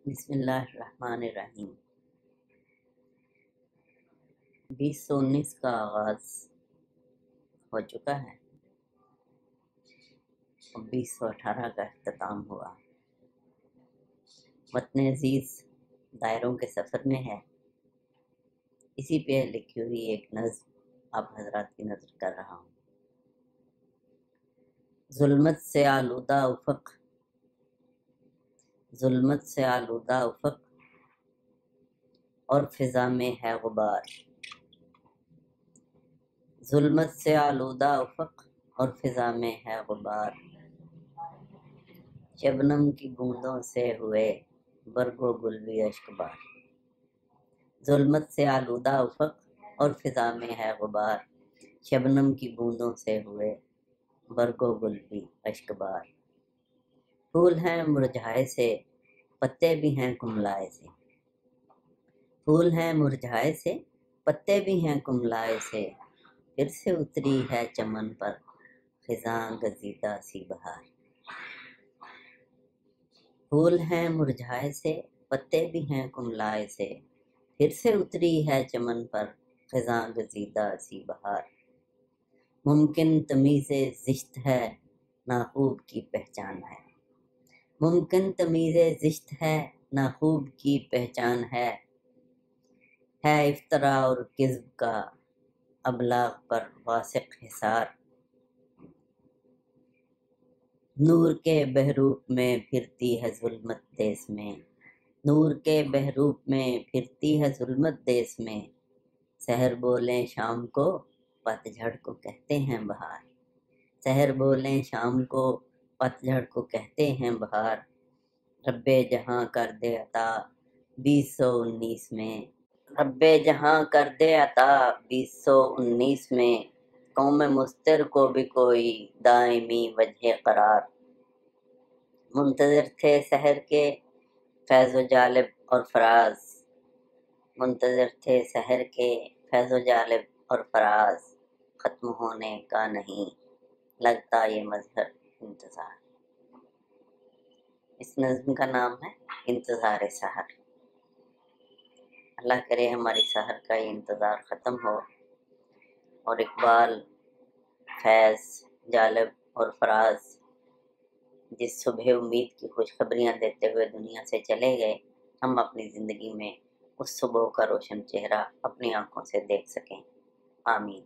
بسم اللہ الرحمن الرحیم۔ 2019 کا آغاز ہو چکا ہے اور 2018 کا اختتام ہوا۔ وطن عزیز دائروں کے سفر میں ہے، اسی پہ لکھی ہوئی ایک نظم آپ حضرات کی نظر کر رہا ہوں۔ ظلمت سے آلودہ افق، ظلمت سے آلودہ افق اور فضا میں ہے غبار، ظلمت سے آلودہ افق اور فضا میں ہے غبار، شبنم کی بوندوں سے ہوئے برگ و گل بھی اشک بار، ظلمت سے آلودہ افق اور فضا میں ہے غبار، شبنم کی بوندوں سے ہوئے برگ و گل بھی اشک بار، پھول ہیں مرجھائے سے پتے بھی ہیں کملائے سے، پھول ہیں مرجھائے سے پتے بھی ہیں کملائے سے، پھر سے اتری ہے چمن پر خزاں گذیدہ سی بہار، پھول ہیں مرجھائے سے پتے بھی ہیں کملائے سے، پھر سے اتری ہے چمن پر خزاں گذیدہ سی بہار، ممکن تمیز زشت ہے نہ خوب کی پہچان ہے، ممکن تمیز زشت ہے نہ خوب کی پہچان ہے افترا اور کذب کا ابلاغ پر واثق حصار، نور کے بہروپ میں پھرتی ہے ظلمت دیس میں، نور کے بہروپ میں پھرتی ہے ظلمت دیس میں، سحر بولیں شام کو پت جھڑ کو کہتے ہیں بہار، سحر بولیں شام کو پت جھڑ کو کہتے ہیں بہار، رب جہاں کر دے عطا 2019 میں، رب جہاں کر دے عطا 2019 میں، قوم مستر کو بھی کوئی دائمی وجہ قرار، منتظر تھے سحر کے فیض و جالب اور فراز، منتظر تھے سحر کے فیض و جالب اور فراز، ختم ہونے کا نہیں لگتا یہ مظہر انتظار۔ اس نظم کا نام ہے انتظار سحر۔ اللہ کرے ہماری سحر کا یہ انتظار ختم ہو اور اقبال فیض جالب اور فراز جس صبح امید کی خوشخبریاں دیتے ہوئے دنیا سے چلے گئے، ہم اپنی زندگی میں اس صبح کا روشن چہرہ اپنی آنکھوں سے دیکھ سکیں۔ آمین۔